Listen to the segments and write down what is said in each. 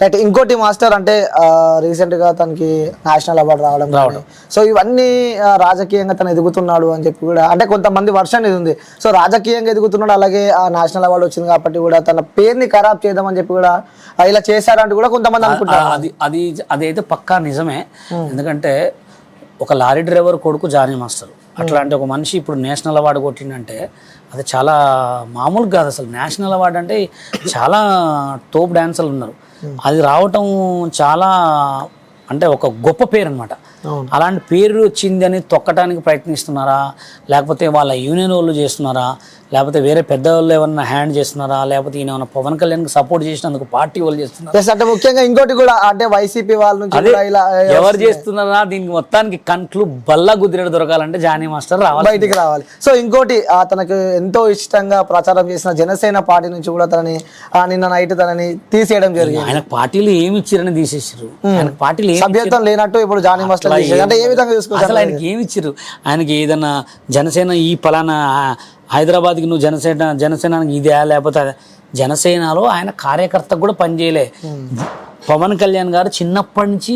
Right. ఇంకోటి master అంటే recent గా తనకి నేషనల్ అవార్డు రావడం. సో ఇవన్నీ రాజకీయంగా తను ఎదుగుతున్నాడు అని చెప్పి కూడా అంటే కొంతమంది వర్షన్ ఇది ఉంది. సో రాజకీయంగా ఎదుగుతున్నాడు, అలాగే ఆ నేషనల్ అవార్డు వచ్చింది కాబట్టి కూడా తన పేరుని ఖరాబ్ చేద్దామని చెప్పి కూడా ఇలా చేశారంటూ కూడా కొంతమంది అనుకుంటారు. అదైతే పక్కా నిజమే. ఎందుకంటే ఒక లారీ డ్రైవర్ కొడుకు జానీ మాస్టర్ అట్లాంటి ఒక మనిషి ఇప్పుడు నేషనల్ అవార్డు కొట్టిండంటే అది చాలా మామూలు కాదు. అసలు నేషనల్ అవార్డు అంటే చాలా టోప్ డాన్సర్లు ఉన్నారు, అది రావటం చాలా అంటే ఒక గొప్ప పేరు అనమాట. అలాంటి పేరు వచ్చిందని తొక్కటానికి ప్రయత్నిస్తున్నారా, లేకపోతే వాళ్ళ యూనియన్ వాళ్ళు చేస్తున్నారా, లేకపోతే వేరే పెద్ద వాళ్ళు ఏమన్నా హ్యాండ్ చేస్తున్నారా, లేకపోతే ఈయన ఏమన్నా పవన్ కళ్యాణ్కి సపోర్ట్ చేసినందుకు పార్టీ వాళ్ళు చేస్తున్నారా? అంటే ముఖ్యంగా ఇంకోటి కూడా అంటే వైసీపీ వాళ్ళ నుంచి ఎవరు చేస్తున్నారా, దీనికి మొత్తానికి కంట్లు బల్ల గుద్దిరెడు దొరకాలంటే జానీ మాస్టర్ రావాలి, బయటికి రావాలి. సో ఇంకోటి తనకు ఎంతో ఇష్టంగా ప్రచారం చేసిన జనసేన పార్టీ నుంచి కూడా తనని నిన్న నైట్ తనని తీసేయడం జరిగింది. ఆయన పార్టీలు ఏమి ఇచ్చారని తీసేసారు. ఆయన పార్టీలు సభ్యత్వం లేనట్టు ఇప్పుడు జానీ మాస్టర్ అంటే ఏ విధంగా చూసుకోవచ్చు? అసలు ఆయనకి ఏమి ఇచ్చారు? ఆయనకి ఏదన్నా జనసేన ఈ పలానా హైదరాబాద్కి నువ్వు జనసేనకి ఇదే, లేకపోతే జనసేనలో ఆయన కార్యకర్తకు కూడా పనిచేయలే. పవన్ కళ్యాణ్ గారు చిన్నప్పటి నుంచి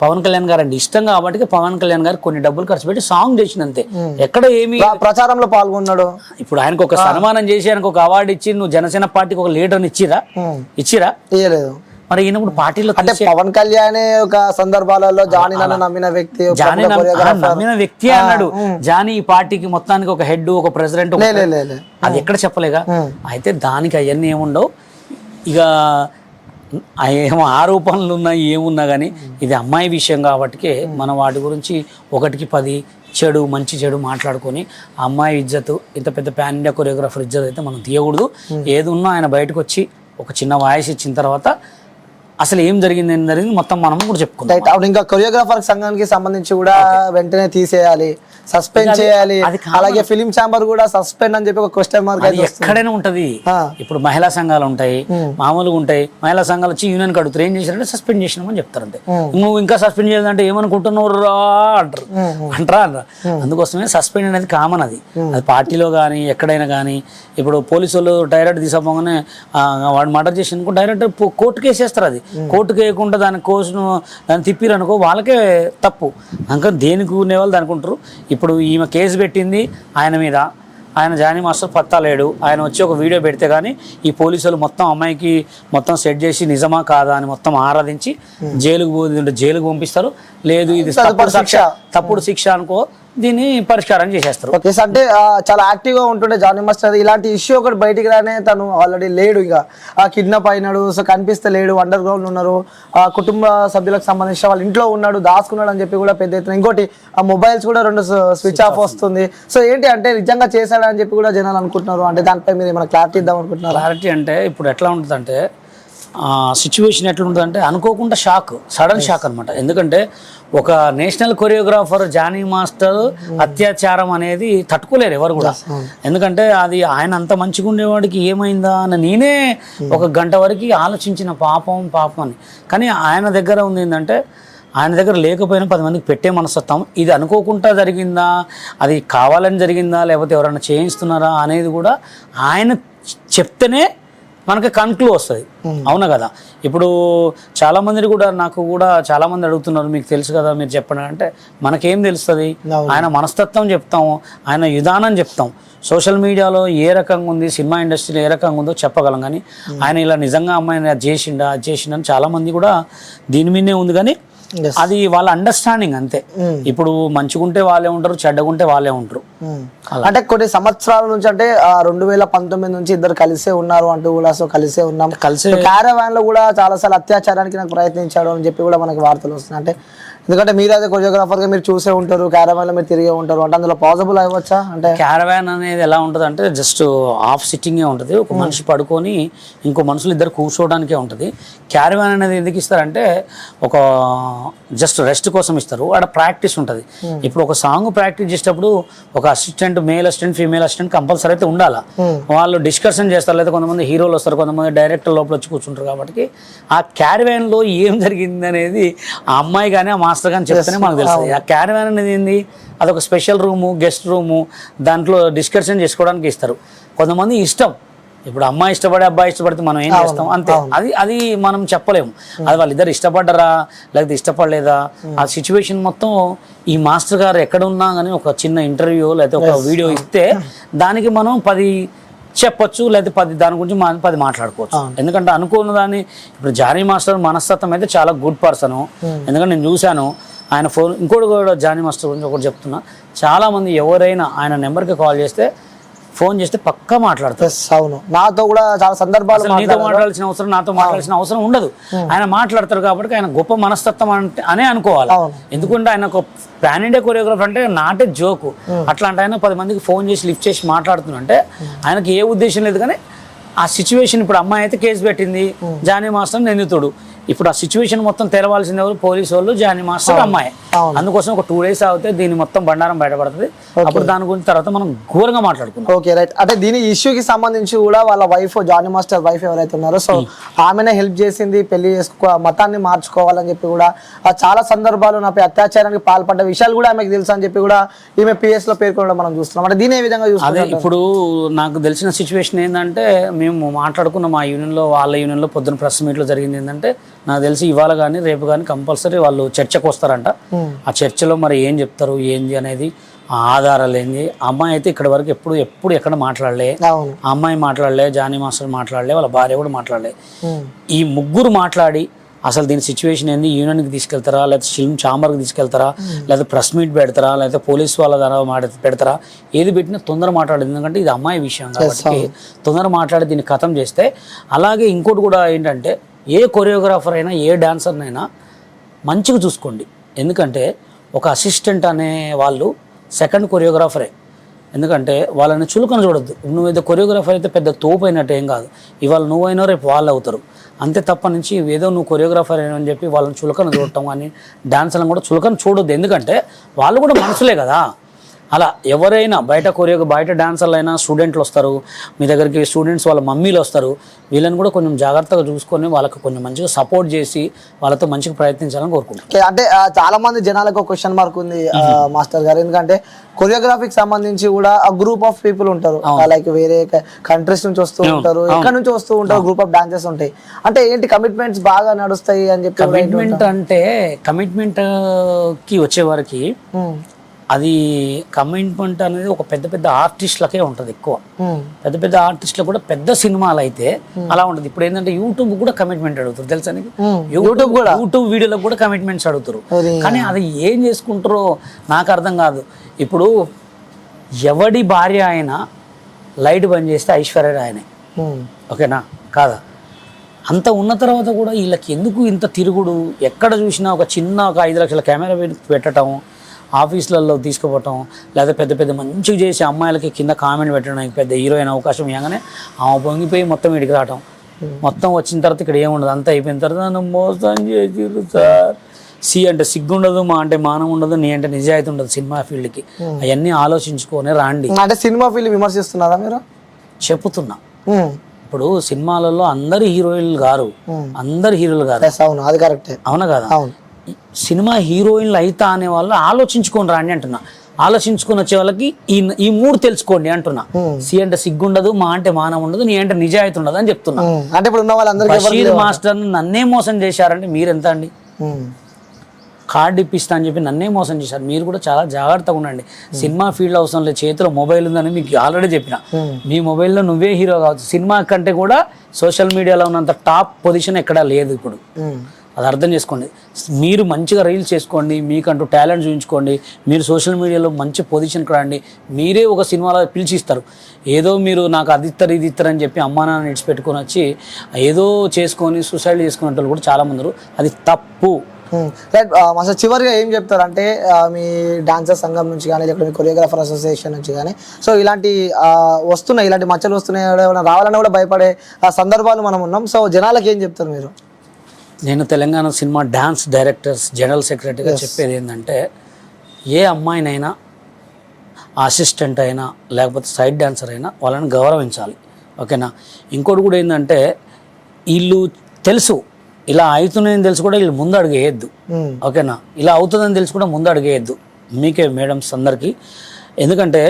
పవన్ కళ్యాణ్ గారు అంటే ఇష్టం కాబట్టి పవన్ కళ్యాణ్ గారు కొన్ని డబ్బులు ఖర్చు పెట్టి సాంగ్ చేసినంతే, ఎక్కడ ఏమి ప్రచారంలో పాల్గొన్నాడు. ఇప్పుడు ఆయనకు ఒక సన్మానం చేసి ఆయనకు ఒక అవార్డు ఇచ్చి నువ్వు జనసేన పార్టీకి ఒక లీడర్ని ఇచ్చిరా? ఇయ్యలేదు. మరి ఈయన ఇప్పుడు పార్టీలో అంటే పవన్ కళ్యాణ్ ఒక సందర్భాలలో జానీ నన్ను నమ్మిన వ్యక్తి, నమ్మిన వ్యక్తి అన్నాడు. జానీ ఈ పార్టీకి మొత్తానికి ఒక హెడ్, ఒక ప్రెసిడెంట్, అది ఎక్కడ చెప్పలేగా. అయితే దానికి అవన్నీ ఏముండవు. ఇక ఏమో ఆరోపణలు ఉన్నాయి ఏమున్నా కానీ ఇది అమ్మాయి విషయం కాబట్టి మనం వాటి గురించి 1కి 10 చెడు మంచి చెడు మాట్లాడుకొని అమ్మాయి ఇజ్జత్, ఇంత పెద్ద పాన్ ఇండియా కొరియోగ్రాఫర్ ఇజ్జత్ అయితే మనం తీయకూడదు. ఏది ఉన్నా ఆయన బయటకు వచ్చి ఒక చిన్న వాయిస్ ఇచ్చిన తర్వాత అసలు ఏం జరిగింది మొత్తం మనం కూడా చెప్పుకుంటాం. ఇంకా కొరియోగ్రాఫర్ సంఘానికి సంబంధించి కూడా వెంటనే తీసేయాలి, సస్పెండ్ చేయాలి. అలాగే ఫిలిం ఛాంబర్ కూడా సస్పెండ్ అని చెప్పి ఒక క్వశ్చన్ మార్క్ ఎక్కడైనా ఉంటది. ఇప్పుడు మహిళా సంఘాలు ఉంటాయి, మామూలుగా ఉంటాయి. మహిళా సంఘాలు వచ్చి యూనియన్ కడుగుతారు, ఏం చేశారంటే సస్పెండ్ చేసినామని చెప్తారు అంతే. నువ్వు ఇంకా సస్పెండ్ చేయాలంటే ఏమనుకుంటున్నావు రా అంటారా. అందుకోసమే సస్పెండ్ అనేది కామన్. అది పార్టీలో కానీ ఎక్కడైనా కానీ. ఇప్పుడు పోలీసు వాళ్ళు డైరెక్ట్ తీసుకోగానే వాడు మర్డర్ చేసి అనుకో డైరెక్ట్ కోర్టుకు వేసేస్తారు. అది కోర్టుకు వేయకుండా దాని కోసును దాన్ని తిప్పిరనుకో వాళ్ళకే తప్పు. ఇంకా దేనికి ఉండేవాళ్ళు దానికి ఉంటారు. ఇప్పుడు ఈమె కేసు పెట్టింది ఆయన మీద, ఆయన జానీ మాస్టర్ పత్తా లేడు. ఆయన వచ్చి ఒక వీడియో పెడితే కానీ ఈ పోలీసులు మొత్తం అమ్మాయికి మొత్తం సెట్ చేసి నిజమా కాదా అని మొత్తం ఆరాధించి జైలుకు పంపిస్తారు. లేదు ఇది తప్పుడు శిక్ష అనుకో దీన్ని పరిష్కారం చేసేస్తారు. అంటే చాలా యాక్టివ్ గా ఉంటుండే జానీ మాస్టర్. ఇలాంటి ఇష్యూ ఒకటి బయటికి రానే తను ఆల్రెడీ లేడు, ఇక కిడ్నాప్ అయినాడు. సో కనిపిస్తే లేడు, అండర్ గ్రౌండ్ ఉన్నారు, కుటుంబ సభ్యులకు సంబంధించిన వాళ్ళ ఇంట్లో ఉన్నాడు, దాచుకున్నాడు అని చెప్పి కూడా పెద్ద ఎత్తున. ఇంకోటి ఆ మొబైల్స్ కూడా 2 స్విచ్ ఆఫ్ వస్తుంది. సో ఏంటి అంటే నిజంగా చేశాడని చెప్పి కూడా జనాలు అనుకుంటున్నారు. అంటే దానిపై మీరు ఏమైనా క్లారిటీ ఇద్దాం అనుకుంటున్నారు? క్లారిటీ అంటే ఇప్పుడు ఎట్లా ఉంటుందంటే సిచ్యువేషన్ ఎట్లుంటుందంటే అనుకోకుండా సడన్ షాక్ అనమాట. ఎందుకంటే ఒక నేషనల్ కొరియోగ్రాఫర్ జానీ మాస్టర్ అత్యాచారం అనేది తట్టుకోలేరు ఎవరు కూడా. ఎందుకంటే అది ఆయన అంత మంచిగా ఉండేవాడికి ఏమైందా అని నేనే 1 గంట వరకు ఆలోచించిన పాపం అని. కానీ ఆయన దగ్గర ఉంది ఏంటంటే ఆయన దగ్గర లేకపోయినా 10 మందికి పెట్టే మనస్తత్వం. ఇది అనుకోకుండా జరిగిందా, అది కావాలని జరిగిందా, లేకపోతే ఎవరైనా చేయిస్తున్నారా అనేది కూడా ఆయన చెప్తేనే మనకి కన్క్లూ వస్తుంది. అవునా కదా. ఇప్పుడు చాలామందిని కూడా నాకు కూడా చాలామంది అడుగుతున్నారు, మీకు తెలుసు కదా మీరు చెప్పండి అంటే మనకేం తెలుస్తుంది? ఆయన మనస్తత్వం చెప్తాము, ఆయన విధానం చెప్తాం. సోషల్ మీడియాలో ఏ రకంగా ఉంది, సినిమా ఇండస్ట్రీలో ఏ రకంగా ఉందో చెప్పగలం. కానీ ఆయన ఇలా నిజంగా అమ్మాయిని అది చేసిండా అని చాలామంది కూడా దీని మీదే ఉంది. కానీ అది వాళ్ళ అండర్స్టాండింగ్ అంతే. ఇప్పుడు మంచిగుంటే వాళ్ళే ఉంటారు, చెడ్డగుంటే వాళ్ళే ఉంటారు. అంటే కొన్ని సంవత్సరాల నుంచి అంటే 2019 నుంచి ఇద్దరు కలిసే ఉన్నారు అంటూ కూడా, సో కలిసే ఉన్నాం, క్యారవాన్ లో కూడా చాలా సార్లు అత్యాచారానికి నాకు ప్రయత్నించాడు అని చెప్పి కూడా మనకి వార్తలు వస్తున్నాయి. అంటే ఎందుకంటే మీరు అదే కొరియోగ్రాఫర్ గా మీరు చూసే ఉంటారు, క్యారవాన్ లో మీరు తిరిగే ఉంటారు, అంటే అందులో పాసిబుల్ అవ్వచ్చా? అంటే క్యారవాన్ అనేది ఎలా ఉంటుంది అంటే జస్ట్ హాఫ్ సిట్టింగే ఉంటుంది. ఒక మనిషి పడుకొని ఇంకో మనుషులు ఇద్దరు కూర్చోవడానికే ఉంటుంది. క్యారవాన్ అనేది ఎందుకు ఇస్తారంటే ఒక జస్ట్ రెస్ట్ కోసం ఇస్తారు. ఆడ ప్రాక్టీస్ ఉంటుంది. ఇప్పుడు ఒక సాంగ్ ప్రాక్టీస్ చేసేటప్పుడు ఒక assistant, male assistant, female assistant compulsory అయితే ఉండాలా. వాళ్ళు డిస్కషన్ చేస్తారు, లేదా కొంతమంది హీరోలు వస్తారు, కొంతమంది డైరెక్టర్ లోపల వచ్చి కూర్చుంటారు. కాబట్టి ఆ క్యారవాన్లో ఏం జరిగింది అనేది ఆ అమ్మాయి కానీ ఆ మాస్టర్ కానీ చెప్తేనే మనకు తెలుస్తుంది. ఆ క్యారవాన్ అనేది ఏంది, అదొక స్పెషల్ రూము, గెస్ట్ రూము, దాంట్లో డిస్కషన్ చేసుకోవడానికి ఇస్తారు. కొంతమంది ఇష్టం ఇప్పుడు అమ్మాయి ఇష్టపడే అబ్బాయి ఇష్టపడితే మనం ఏం చేస్తాం అంతే. అది మనం చెప్పలేము. అది వాళ్ళిద్దరు ఇష్టపడ్డరా లేకపోతే ఇష్టపడలేదా, ఆ సిచ్యువేషన్ మొత్తం ఈ మాస్టర్ గారు ఎక్కడ ఉన్నా కానీ ఒక చిన్న ఇంటర్వ్యూ లేకపోతే ఒక వీడియో ఇస్తే దానికి మనం 10 చెప్పొచ్చు, లేకపోతే దాని గురించి 10 మాట్లాడుకోవచ్చు. ఎందుకంటే అనుకున్న దాన్ని ఇప్పుడు జానీ మాస్టర్ మనస్తత్వం అయితే చాలా గుడ్ పర్సన్. ఎందుకంటే నేను చూశాను ఆయన ఫోన్. ఇంకోటి కూడా జానీ మాస్టర్ గురించి ఒకటి చెప్తున్నా, చాలా మంది ఎవరైనా ఆయన నెంబర్కి కాల్ చేస్తే ఫోన్ చేస్తే పక్కా మాట్లాడతారు. అవును, నాతో కూడా చాలా సందర్భాలు నీతో మాట్లాడాల్సిన అవసరం నాతో మాట్లాడాల్సిన అవసరం ఉండదు. ఆయన మాట్లాడతారు కాబట్టి ఆయన గొప్ప మనస్తత్వం అనే అనుకోవాలి. ఎందుకంటే ఆయన ఒక పాన్ ఇండియా కొరియోగ్రాఫర్ అంటే నాటే జోకు. అట్లాంటి ఆయన 10 మందికి ఫోన్ చేసి లిఫ్ట్ చేసి మాట్లాడుతున్నంటే ఆయనకి ఏ ఉద్దేశం లేదు. కానీ ఆ సిచ్యువేషన్, ఇప్పుడు అమ్మాయి అయితే కేసు పెట్టింది, జానీ మాస్టర్ నిందితుడు. ఇప్పుడు ఆ సిచ్యువేషన్ మొత్తం తెరవాల్సింది ఎవరు? పోలీసు వాళ్ళు, జానీ మాస్టర్, అమ్మాయి. అందుకోసం ఒక 2 days అవుతే దీని మొత్తం బండారం బయటపడుతుంది. అప్పుడు దాని గురించి తర్వాత మనం ఘోరంగా మాట్లాడుకుంటాం. Okay, right. అంటే దీని ఇష్యూకి సంబంధించి కూడా వాళ్ళ వైఫ్, జానీ మాస్టర్ వైఫ్ ఎవరైతే ఉన్నారో, సో ఆమెనే హెల్ప్ చేసింది, పెళ్లి మతాన్ని మార్చుకోవాలని చెప్పి కూడా చాలా సందర్భాలు నాపై అత్యాచారానికి పాల్పడ్డ విషయాలు కూడా ఆమెకు తెలుసు అని చెప్పి కూడా ఈమె PS లో పేర్కొనడం మనం చూస్తున్నాం. అంటే దీని ఏ విధంగా చూస్తున్నాం? ఇప్పుడు నాకు తెలిసిన సిచ్యువేషన్ ఏంటంటే, మేము మాట్లాడుకున్న మా యూనియన్లో, వాళ్ళ యూనియన్లో పొద్దున్న ప్రెస్ మీట్లో జరిగింది ఏంటంటే, నాకు తెలిసి ఇవాళ కానీ రేపు కానీ కంపల్సరీ వాళ్ళు చర్చకు వస్తారంట. ఆ చర్చలో మరి ఏం చెప్తారు ఏంది అనేది, ఆ ఆధారాలు ఏంది. అమ్మాయి అయితే ఇక్కడ వరకు ఎప్పుడు ఎక్కడ మాట్లాడలే. ఆ అమ్మాయి మాట్లాడలే, జానీ మాస్టర్ మాట్లాడలే, వాళ్ళ భార్య కూడా మాట్లాడలే. ఈ ముగ్గురు మాట్లాడి అసలు దీని సిచ్యువేషన్ ఏంది, యూనియన్కి తీసుకెళ్తారా, లేకపోతే ఫిల్మ్ ఛాంబర్కి తీసుకెళ్తారా, లేకపోతే ప్రెస్ మీట్ పెడతారా, లేకపోతే పోలీస్ వాళ్ళ ద్వారా పెడతారా, ఏది పెట్టినా తొందర మాట్లాడేది. ఎందుకంటే ఇది అమ్మాయి విషయం కాబట్టి తొందర మాట్లాడి దీన్ని ఖతం చేస్తే. అలాగే ఇంకోటి కూడా ఏంటంటే, ఏ కొరియోగ్రాఫర్ అయినా ఏ డాన్సర్నైనా మంచిగా చూసుకోండి. ఎందుకంటే ఒక అసిస్టెంట్ అనే వాళ్ళు సెకండ్ కొరియోగ్రాఫరే. ఎందుకంటే వాళ్ళని చులకన చూడొద్దు. నువ్వేదో కొరియోగ్రాఫర్ అయితే పెద్ద తోపు అయినట్టు ఏం కాదు. ఇవాళ నువ్వైనా రేపు వాళ్ళు అవుతారు. అంతే తప్ప నుంచి ఏదో నువ్వు కొరియోగ్రాఫర్ అని చెప్పి వాళ్ళని చులకన చూడటం కానీ, డాన్సర్లను కూడా చులకన చూడొద్దు. ఎందుకంటే వాళ్ళు కూడా మనుషులే కదా. అలా ఎవరైనా బయట డాన్సర్లు అయినా స్టూడెంట్లు వస్తారు మీ దగ్గరికి, స్టూడెంట్స్ వాళ్ళ మమ్మీలు వస్తారు. వీళ్ళని కూడా కొంచెం జాగ్రత్తగా చూసుకొని వాళ్ళకి కొంచెం మంచిగా సపోర్ట్ చేసి వాళ్ళతో మంచిగా ప్రయత్నించాలని కోరుకుంటాను. అంటే చాలా మంది జనాలకు ఒక క్వశ్చన్ మార్క్ ఉంది మాస్టర్ గారు. ఎందుకంటే కొరియోగ్రఫీకి సంబంధించి కూడా ఆ గ్రూప్ ఆఫ్ పీపుల్ ఉంటారు, లైక్ వేరే కంట్రీస్ నుంచి వస్తూ ఉంటారు, ఎక్కడ నుంచి వస్తూ ఉంటారు, గ్రూప్ ఆఫ్ డాన్సెస్ ఉంటాయి. అంటే ఏంటి కమిట్మెంట్స్ బాగా నడుస్తాయి అని చెప్పి. కమిట్మెంట్ కి వచ్చే వరకు అది కమిట్మెంట్ అనేది ఒక పెద్ద ఆర్టిస్టులకే ఉంటుంది ఎక్కువ. పెద్ద ఆర్టిస్టులు కూడా పెద్ద సినిమాలు అయితే అలా ఉంటుంది. ఇప్పుడు ఏంటంటే యూట్యూబ్ కూడా కమిట్మెంట్ అడుగుతారు, తెలుసా నీకు? యూట్యూబ్ వీడియోలకు కూడా కమిట్మెంట్స్ అడుగుతారు. కానీ అది ఏం చేసుకుంటారో నాకు అర్థం కాదు. ఇప్పుడు ఎవడి భార్య అయినా లైట్ బంద్ చేస్తే ఐశ్వర్య రాయనే, ఓకేనా కాదా? అంత ఉన్న తర్వాత కూడా వీళ్ళకి ఎందుకు ఇంత తిరుగుడు? ఎక్కడ చూసినా ఒక 5 లక్షల కెమెరా పెట్టడం, ఆఫీసులలో తీసుకుపోవటం, లేదా పెద్ద మంచిగా చేసి అమ్మాయిలకి కింద కామెంట్ పెట్టడం, పెద్ద హీరోయిన్ అవకాశం ఇవ్వగానే ఆమె పొంగిపోయి మొత్తం ఇడికి రావటం. మొత్తం వచ్చిన తర్వాత ఇక్కడ ఏముండదు, అంతా అయిపోయిన తర్వాత నన్ను మోసం చేసిర్రు సార్. అంటే సిగ్గుండదు, మా అంటే మానం ఉండదు, నీ అంటే నిజాయితీ ఉండదు సినిమా ఫీల్డ్కి. అవన్నీ ఆలోచించుకొని రాండి. అంటే సినిమా ఫీల్డ్ విమర్శిస్తున్నారా మీరు? చెప్పుతున్నా. ఇప్పుడు సినిమాలలో అందరు హీరోయిన్లు గారు, అందరు హీరోలు గారు. అది కరెక్టే, అవునా కదా? సినిమా హీరోయిన్లు అయితా అనే వాళ్ళు ఆలోచించుకొని రాండి అంటున్నా. ఆలోచించుకొని వచ్చే వాళ్ళకి ఈ 3 తెలుసుకోండి అంటున్నా. అంటే సిగ్గుండదు, మా అంటే మానం ఉండదు, నీ అంటే నిజాయితీ ఉండదు అని చెప్తున్నా. అంటే ఇప్పుడు ఉన్న వాళ్ళందరికీ బషీర్ మాస్టర్ నన్నే మోసం చేశారంటే మీరెంత అండి? కార్డు ఇప్పిస్తా అని చెప్పి నన్నే మోసం చేశారు. మీరు కూడా చాలా జాగ్రత్తగా ఉండండి. సినిమా ఫీల్డ్ అవసరం లేదు, చేతిలో మొబైల్ ఉందని మీకు ఆల్రెడీ చెప్పిన. మీ మొబైల్లో నువ్వే హీరో కావచ్చు. సినిమా కంటే కూడా సోషల్ మీడియాలో ఉన్నంత టాప్ పొజిషన్ ఎక్కడా లేదు ఇప్పుడు. అది అర్థం చేసుకోండి. మీరు మంచిగా రీల్స్ చేసుకోండి, మీకంటూ టాలెంట్ చూపించుకోండి, మీరు సోషల్ మీడియాలో మంచి పొజిషన్కి రండి. మీరే ఒక సినిమాలో పిలిచిస్తారు. ఏదో మీరు నాకు అది ఇస్తారు ఇది ఇస్తారు అని చెప్పి అమ్మా నాన్న ఇడిచిపెట్టుకొని వచ్చి ఏదో చేసుకొని సూసైడ్ చేసుకునే వాళ్ళు కూడా చాలా మంది. అది తప్పు. అసలు చివరిగా ఏం చెప్తారు అంటే, మీ డాన్సర్ సంఘం నుంచి కానీ, లేకపోతే మీ కొరియోగ్రాఫర్ అసోసియేషన్ నుంచి కానీ, సో ఇలాంటి ఇలాంటి మచ్చలు వస్తున్నాయి, రావాలన్నా కూడా భయపడే సందర్భాలు మనం ఉన్నాం. సో జనాలకు ఏం చెప్తారు మీరు? నేను Telangana cinema dance directors general సెక్రటరీగా చెప్పేది ఏంటంటే, ఏ అమ్మాయినైనా, అసిస్టెంట్ అయినా, లేకపోతే సైడ్ డాన్సర్ అయినా వాళ్ళని గౌరవించాలి, ఓకేనా? ఇంకోటి కూడా ఏంటంటే, వీళ్ళు తెలుసు ఇలా అవుతుందని తెలుసు కూడా వీళ్ళు ముందు అడుగేయద్దు, ఓకేనా? ఇలా అవుతుందని తెలుసు కూడా ముందు అడుగేయద్దు మీకే మేడమ్స్ అందరికీ. ఎందుకంటే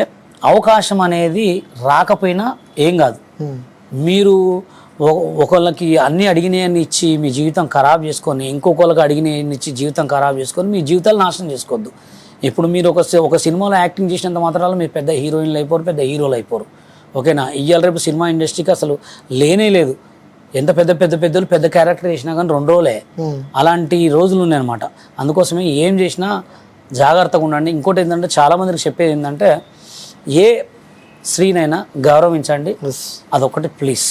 అవకాశం అనేది రాకపోయినా ఏం కాదు, మీరు ఒకళ్ళకి అన్నీ అడిగినాయని ఇచ్చి మీ జీవితం ఖరాబ్ చేసుకొని ఇంకొకళ్ళకి అడిగినాయని ఇచ్చి జీవితం ఖరాబ్ చేసుకొని మీ జీవితాలు నాశనం చేసుకోవద్దు. ఇప్పుడు మీరు ఒక సినిమాలో యాక్టింగ్ చేసినంత మాత్రాలు మీరు పెద్ద హీరోయిన్లు అయిపోరు, పెద్ద హీరోలు అయిపోరు. ఓకేనా? ఇవాళ రేపు సినిమా ఇండస్ట్రీకి అసలు లేనే లేదు. ఎంత పెద్దలు పెద్ద క్యారెక్టర్ చేసినా కానీ 2 రోజులే. అలాంటి రోజులు ఉన్నాయన్నమాట. అందుకోసమే ఏం చేసినా జాగ్రత్తగా ఉండండి. ఇంకోటి ఏంటంటే చాలామందికి చెప్పేది ఏంటంటే ఏ స్త్రీనైనా గౌరవించండి, అదొకటి please.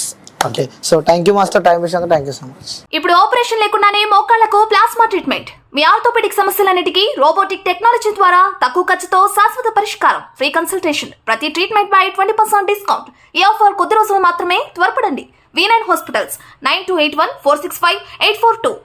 Okay, so thank you master, time ఇచ్చినందుకు థ్యాంక్ యూ సో మచ్. ఇప్పుడు ఆపరేషన్ లేకుండానే మోకాళ్లకు ప్లాస్మా ట్రీట్మెంట్, మీ ఆర్థోపెడిక్ సమస్యలన్నిటికీ రోబోటిక్ టెక్నాలజీ ద్వారా తక్కువ ఖర్చుతో శాశ్వత పరిష్కారం, ఫ్రీ కన్సల్టేషన్, ప్రతి ట్రీట్మెంట్ పై 20% డిస్కౌంట్. ఈ ఆఫర్ కొద్ది రోజులు మాత్రమే, త్వరపడండి. V9 hospitals 9281465842.